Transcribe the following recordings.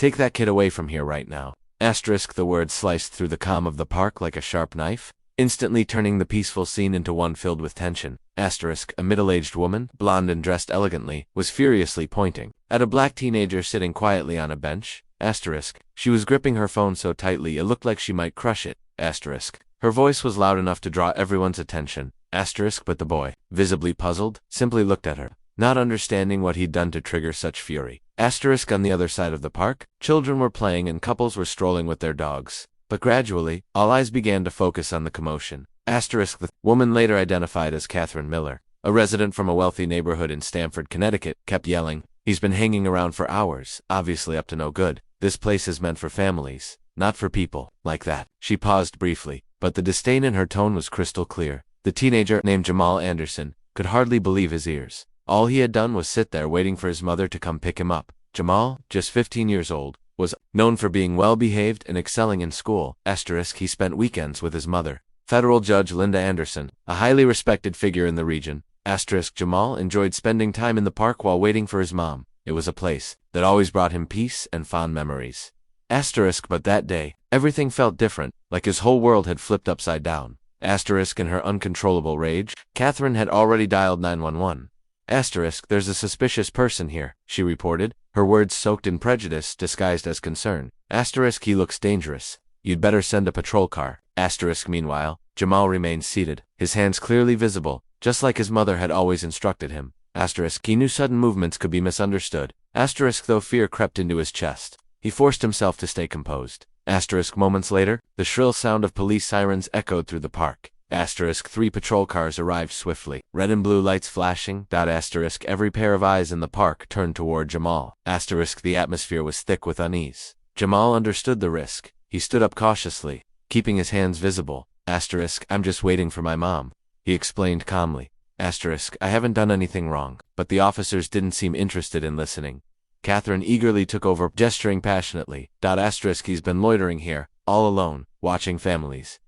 Take that kid away from here right now. Asterisk, the word sliced through the calm of the park like a sharp knife, instantly turning the peaceful scene into one filled with tension. Asterisk, a middle-aged woman, blonde and dressed elegantly, was furiously pointing at a black teenager sitting quietly on a bench. Asterisk, she was gripping her phone so tightly it looked like she might crush it. Asterisk, her voice was loud enough to draw everyone's attention. Asterisk, but the boy, visibly puzzled, simply looked at her, not understanding what he'd done to trigger such fury. Asterisk, on the other side of the park, children were playing and couples were strolling with their dogs. But gradually, all eyes began to focus on the commotion. Asterisk, the woman later identified as Catherine Miller, a resident from a wealthy neighborhood in Stamford, Connecticut, kept yelling, "He's been hanging around for hours, obviously up to no good. This place is meant for families, not for people like that." She paused briefly, but the disdain in her tone was crystal clear. The teenager, named Jamal Anderson, could hardly believe his ears. All he had done was sit there waiting for his mother to come pick him up. Jamal, just 15 years old, was known for being well-behaved and excelling in school. Asterisk, he spent weekends with his mother, Federal Judge Linda Anderson, a highly respected figure in the region. Asterisk, Jamal enjoyed spending time in the park while waiting for his mom. It was a place that always brought him peace and fond memories. Asterisk, but that day, everything felt different, like his whole world had flipped upside down. Asterisk, in her uncontrollable rage, Catherine had already dialed 911. Asterisk, there's a suspicious person here, she reported, her words soaked in prejudice disguised as concern. Asterisk, he looks dangerous. You'd better send a patrol car. Asterisk, meanwhile, Jamal remained seated, his hands clearly visible, just like his mother had always instructed him. Asterisk, he knew sudden movements could be misunderstood. Asterisk, though fear crept into his chest, he forced himself to stay composed. Asterisk, moments later, the shrill sound of police sirens echoed through the park. Asterisk, 3 patrol cars arrived swiftly, red and blue lights flashing. Asterisk, every pair of eyes in the park turned toward Jamal. Asterisk, the atmosphere was thick with unease. Jamal understood the risk. He stood up cautiously, keeping his hands visible. Asterisk, I'm just waiting for my mom, he explained calmly. Asterisk, I haven't done anything wrong. But the officers didn't seem interested in listening. Catherine eagerly took over, gesturing passionately. Asterisk, he's been loitering here, all alone, watching families.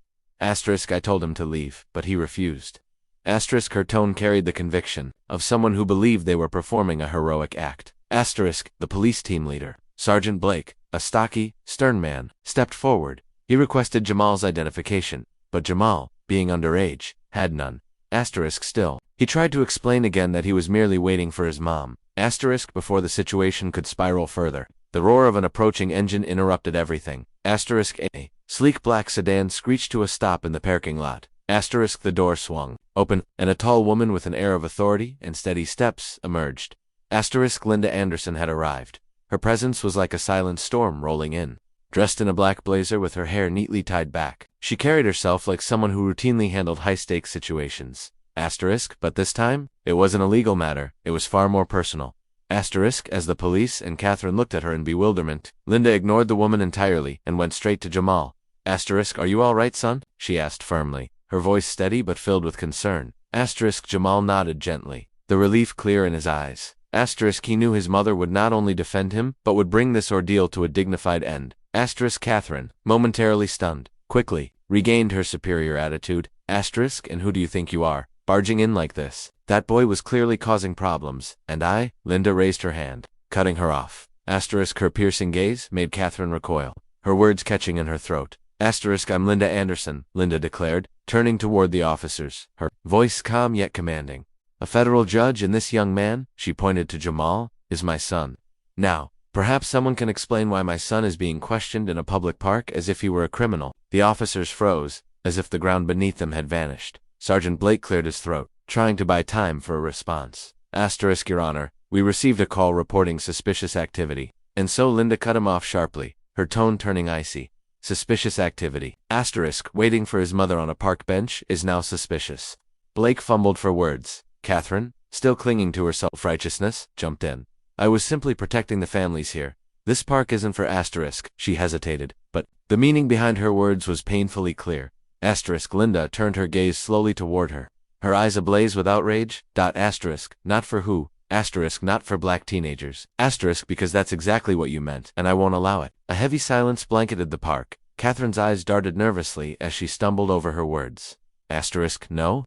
Asterisk, I told him to leave, but he refused. Asterisk, her tone carried the conviction of someone who believed they were performing a heroic act. Asterisk, the police team leader, Sergeant Blake, a stocky, stern man, stepped forward. He requested Jamal's identification, but Jamal, being underage, had none. Asterisk, still, he tried to explain again that he was merely waiting for his mom. Asterisk, before the situation could spiral further, the roar of an approaching engine interrupted everything. Asterisk, a sleek black sedan screeched to a stop in the parking lot. Asterisk, the door swung open, and a tall woman with an air of authority and steady steps emerged. Asterisk, Linda Anderson had arrived. Her presence was like a silent storm rolling in. Dressed in a black blazer with her hair neatly tied back, she carried herself like someone who routinely handled high-stakes situations. Asterisk, but this time, it wasn't a legal matter, it was far more personal. Asterisk, as the police and Catherine looked at her in bewilderment, Linda ignored the woman entirely and went straight to Jamal. Asterisk, are you all right, son? She asked firmly, her voice steady but filled with concern. Asterisk, Jamal nodded gently, the relief clear in his eyes. Asterisk, he knew his mother would not only defend him, but would bring this ordeal to a dignified end. Asterisk, Catherine, momentarily stunned, quickly regained her superior attitude. Asterisk, and who do you think you are, barging in like this? That boy was clearly causing problems, and Linda raised her hand, cutting her off. Asterisk, her piercing gaze made Catherine recoil, her words catching in her throat. Asterisk, I'm Linda Anderson, Linda declared, turning toward the officers, her voice calm yet commanding. A federal judge and this young man, she pointed to Jamal, is my son. Now, perhaps someone can explain why my son is being questioned in a public park as if he were a criminal. The officers froze, as if the ground beneath them had vanished. Sergeant Blake cleared his throat, trying to buy time for a response. Asterisk, Your Honor, we received a call reporting suspicious activity. And so Linda cut him off sharply, her tone turning icy. Suspicious activity. Asterisk, waiting for his mother on a park bench is now suspicious. Blake fumbled for words. Catherine, still clinging to her self-righteousness, jumped in. I was simply protecting the families here. This park isn't for Asterisk, she hesitated, but the meaning behind her words was painfully clear. Asterisk, Linda turned her gaze slowly toward her, her eyes ablaze with outrage. Asterisk, not for who? Asterisk, not for black teenagers. Asterisk, because that's exactly what you meant, and I won't allow it. A heavy silence blanketed the park. Catherine's eyes darted nervously as she stumbled over her words. Asterisk, no?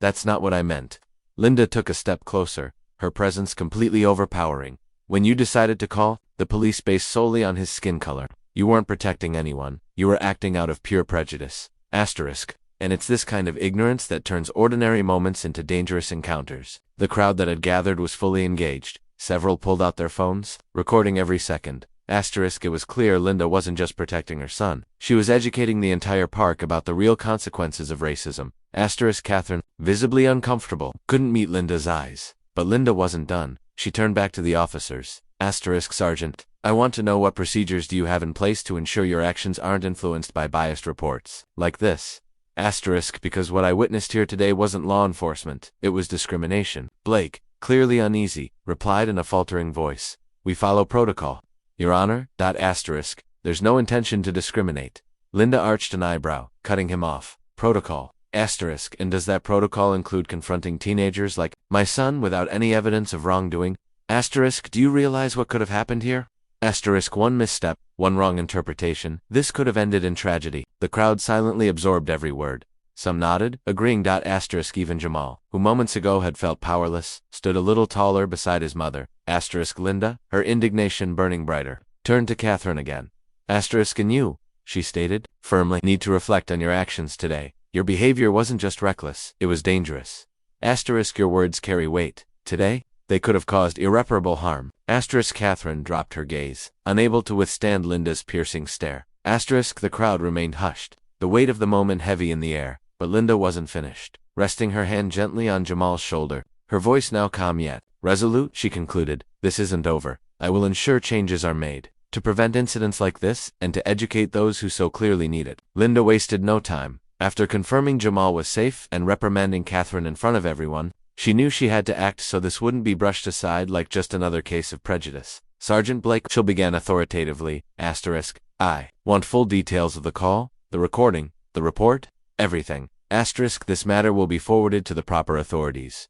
That's not what I meant. Linda took a step closer, her presence completely overpowering. When you decided to call the police based solely on his skin color, you weren't protecting anyone. You were acting out of pure prejudice. Asterisk. And it's this kind of ignorance that turns ordinary moments into dangerous encounters. The crowd that had gathered was fully engaged. Several pulled out their phones, recording every second. Asterisk. It was clear Linda wasn't just protecting her son. She was educating the entire park about the real consequences of racism. Asterisk. Catherine, visibly uncomfortable, couldn't meet Linda's eyes. But Linda wasn't done. She turned back to the officers. Asterisk. Sergeant, I want to know what procedures do you have in place to ensure your actions aren't influenced by biased reports like this? Asterisk. Because what I witnessed here today wasn't law enforcement, it was discrimination. Blake, clearly uneasy, replied in a faltering voice. We follow protocol. Your Honor. Asterisk. There's no intention to discriminate. Linda arched an eyebrow, cutting him off. Protocol. Asterisk. And does that protocol include confronting teenagers like my son without any evidence of wrongdoing? Asterisk. Do you realize what could have happened here? Asterisk. One misstep, one wrong interpretation. This could have ended in tragedy. The crowd silently absorbed every word. Some nodded, agreeing. Asterisk. Even Jamal, who moments ago had felt powerless, stood a little taller beside his mother. Asterisk. Linda, her indignation burning brighter, turned to Catherine again. Asterisk. And you, she stated, firmly, need to reflect on your actions today. Your behavior wasn't just reckless, it was dangerous. Asterisk. Your words carry weight. Today, they could have caused irreparable harm. Asterisk. Catherine dropped her gaze, unable to withstand Linda's piercing stare. Asterisk. The crowd remained hushed, the weight of the moment heavy in the air, but Linda wasn't finished. Resting her hand gently on Jamal's shoulder, her voice now calm yet resolute, she concluded, this isn't over. I will ensure changes are made to prevent incidents like this and to educate those who so clearly need it. Linda wasted no time. After confirming Jamal was safe and reprimanding Catherine in front of everyone, she knew she had to act so this wouldn't be brushed aside like just another case of prejudice. Sergeant Blake, she began authoritatively. Asterisk. I want full details of the call, the recording, the report, everything. Asterisk. This matter will be forwarded to the proper authorities.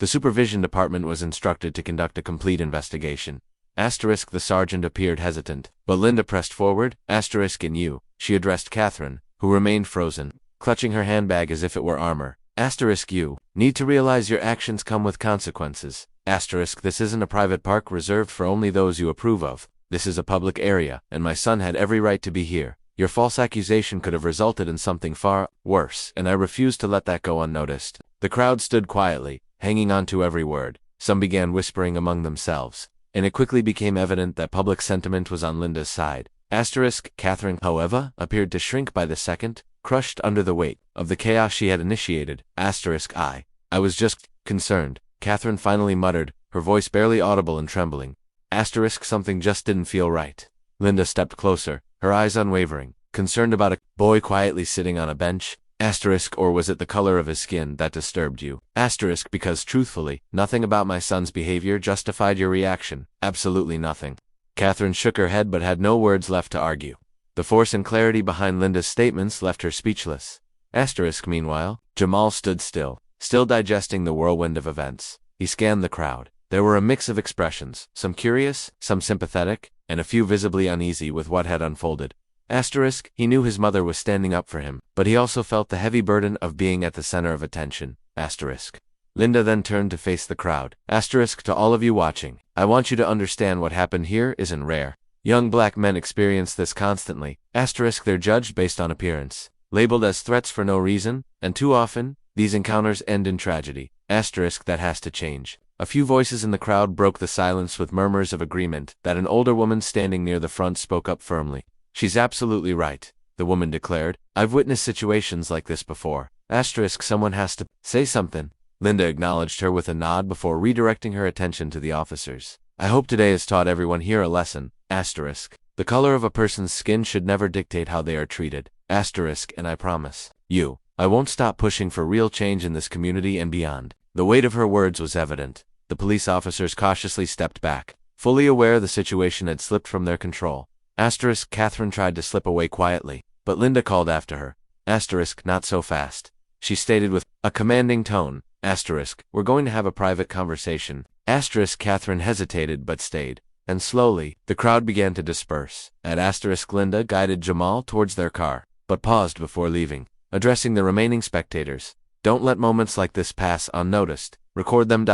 The supervision department was instructed to conduct a complete investigation. Asterisk. The sergeant appeared hesitant, but Linda pressed forward. Asterisk. And you, she addressed Catherine, who remained frozen, clutching her handbag as if it were armor. Asterisk. You need to realize your actions come with consequences. Asterisk. This isn't a private park reserved for only those you approve of. This is a public area, and my son had every right to be here. Your false accusation could have resulted in something far worse, and I refuse to let that go unnoticed. The crowd stood quietly, hanging on to every word. Some began whispering among themselves, and it quickly became evident that public sentiment was on Linda's side. Asterisk. Catherine, however, appeared to shrink by the second, crushed under the weight of the chaos she had initiated. Asterisk. I was just concerned, Catherine finally muttered, her voice barely audible and trembling. Asterisk. Something just didn't feel right. Linda stepped closer, her eyes unwavering, concerned about a boy quietly sitting on a bench. Asterisk. Or was it the color of his skin that disturbed you? Asterisk. Because truthfully, nothing about my son's behavior justified your reaction. Absolutely nothing. Catherine shook her head but had no words left to argue. The force and clarity behind Linda's statements left her speechless. Asterisk. Meanwhile, Jamal stood still digesting the whirlwind of events. He scanned the crowd. There were a mix of expressions, some curious, some sympathetic, and a few visibly uneasy with what had unfolded. Asterisk. He knew his mother was standing up for him, but he also felt the heavy burden of being at the center of attention. Asterisk. Linda then turned to face the crowd. Asterisk. To all of you watching, I want you to understand what happened here isn't rare. Young black men experience this constantly. Asterisk. They're judged based on appearance, labeled as threats for no reason, and too often, these encounters end in tragedy. Asterisk. That has to change. A few voices in the crowd broke the silence with murmurs of agreement. That an older woman standing near the front spoke up firmly. She's absolutely right, the woman declared. I've witnessed situations like this before. Asterisk. Someone has to say something. Linda acknowledged her with a nod before redirecting her attention to the officers. I hope today has taught everyone here a lesson. Asterisk. The color of a person's skin should never dictate how they are treated. Asterisk. And I promise you, I won't stop pushing for real change in this community and beyond. The weight of her words was evident. The police officers cautiously stepped back, fully aware the situation had slipped from their control. Asterisk. Catherine tried to slip away quietly, but Linda called after her. Asterisk. Not so fast, she stated with a commanding tone. Asterisk. We're going to have a private conversation. Asterisk. Catherine hesitated but stayed, and slowly, the crowd began to disperse. At Asterisk. Linda guided Jamal towards their car, but paused before leaving. Addressing the remaining spectators, Don't let moments like this pass unnoticed. Record them.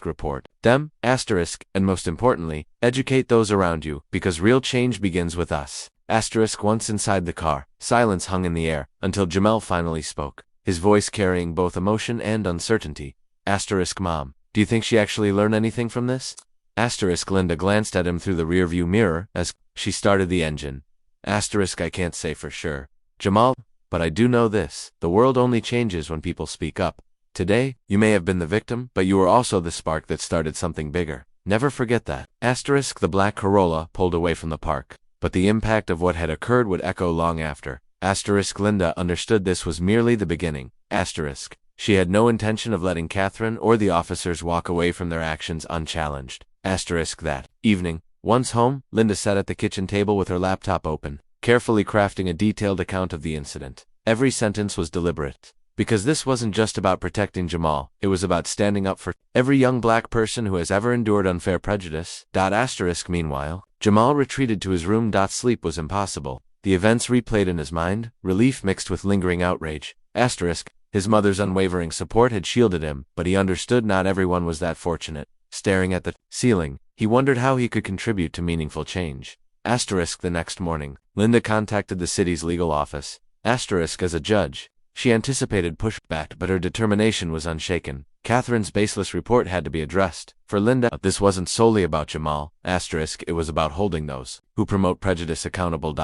Report them, and most importantly, educate those around you, because real change begins with us. Once inside the car, silence hung in the air, until Jamal finally spoke, his voice carrying both emotion and uncertainty. Mom, do you think she actually learned anything from this? Linda glanced at him through the rearview mirror as she started the engine. I can't say for sure, Jamal, but I do know this: the world only changes when people speak up. Today, you may have been the victim, but you were also the spark that started something bigger. Never forget that. The black Corolla pulled away from the park, but the impact of what had occurred would echo long after. Linda understood this was merely the beginning. She had no intention of letting Catherine or the officers walk away from their actions unchallenged. That evening, once home, Linda sat at the kitchen table with her laptop open, carefully crafting a detailed account of the incident. Every sentence was deliberate, because this wasn't just about protecting Jamal, it was about standing up for every young black person who has ever endured unfair prejudice. Meanwhile, Jamal retreated to his room. Sleep was impossible. The events replayed in his mind, relief mixed with lingering outrage. His mother's unwavering support had shielded him, but he understood not everyone was that fortunate. Staring at the ceiling, he wondered how he could contribute to meaningful change. The next morning, Linda contacted the city's legal office. As a judge, she anticipated pushback, but her determination was unshaken. Catherine's baseless report had to be addressed. For Linda, this wasn't solely about Jamal. It was about holding those who promote prejudice accountable.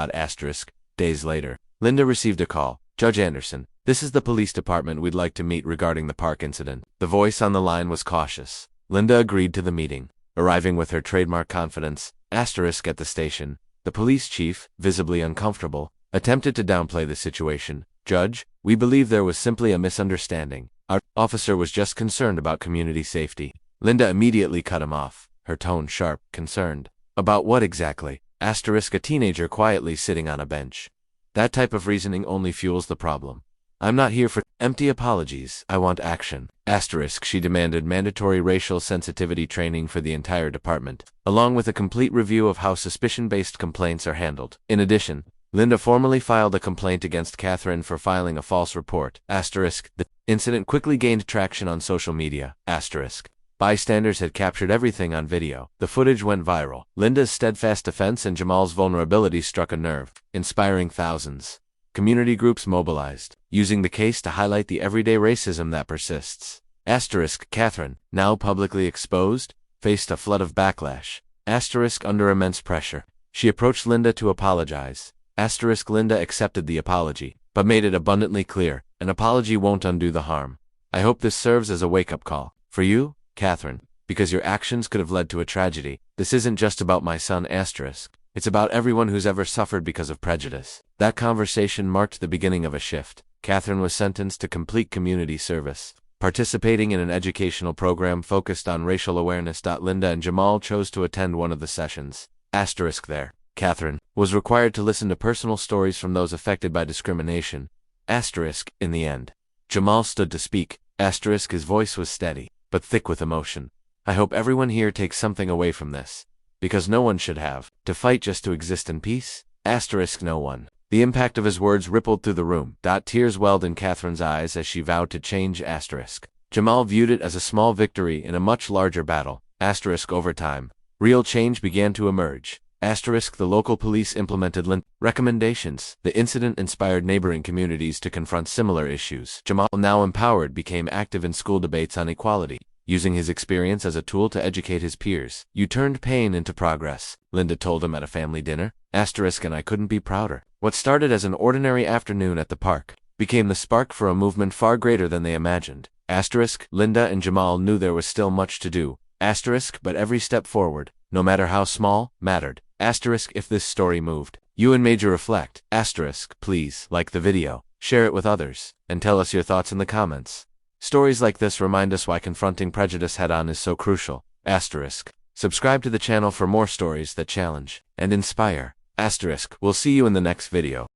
Days later, Linda received a call. Judge Anderson, this is the police department. We'd like to meet regarding the park incident. The voice on the line was cautious. Linda agreed to the meeting, arriving with her trademark confidence. At the station, the police chief, visibly uncomfortable, attempted to downplay the situation. Judge, we believe there was simply a misunderstanding. Our officer was just concerned about community safety. Linda immediately cut him off, her tone sharp, concerned. About what exactly? A teenager quietly sitting on a bench. That type of reasoning only fuels the problem. I'm not here for empty apologies. I want action. She demanded mandatory racial sensitivity training for the entire department, along with a complete review of how suspicion-based complaints are handled. In addition, Linda formally filed a complaint against Catherine for filing a false report. The incident quickly gained traction on social media. Bystanders had captured everything on video. The footage went viral. Linda's steadfast defense and Jamal's vulnerability struck a nerve, inspiring thousands. Community groups mobilized, using the case to highlight the everyday racism that persists. Catherine, now publicly exposed, faced a flood of backlash. Under immense pressure, she approached Linda to apologize. Linda accepted the apology, but made it abundantly clear, an apology won't undo the harm. I hope this serves as a wake-up call. For you, Catherine, because your actions could have led to a tragedy. This isn't just about my son. It's about everyone who's ever suffered because of prejudice. That conversation marked the beginning of a shift. Catherine was sentenced to complete community service, participating in an educational program focused on racial awareness. Linda and Jamal chose to attend one of the sessions. There, Catherine was required to listen to personal stories from those affected by discrimination. In the end, Jamal stood to speak. His voice was steady, but thick with emotion. I hope everyone here takes something away from this, because no one should have to fight just to exist in peace. No one. The impact of his words rippled through the room. Tears welled in Catherine's eyes as she vowed to change. Jamal viewed it as a small victory in a much larger battle. Over time, real change began to emerge. The local police implemented recommendations. The incident inspired neighboring communities to confront similar issues. Jamal, now empowered, became active in school debates on equality, using his experience as a tool to educate his peers. You turned pain into progress, Linda told him at a family dinner. And I couldn't be prouder. What started as an ordinary afternoon at the park became the spark for a movement far greater than they imagined. Linda and Jamal knew there was still much to do. But every step forward, no matter how small, mattered. If this story moved you and made you reflect, please like the video, share it with others, and tell us your thoughts in the comments. Stories like this remind us why confronting prejudice head-on is so crucial. Subscribe to the channel for more stories that challenge and inspire. We'll see you in the next video.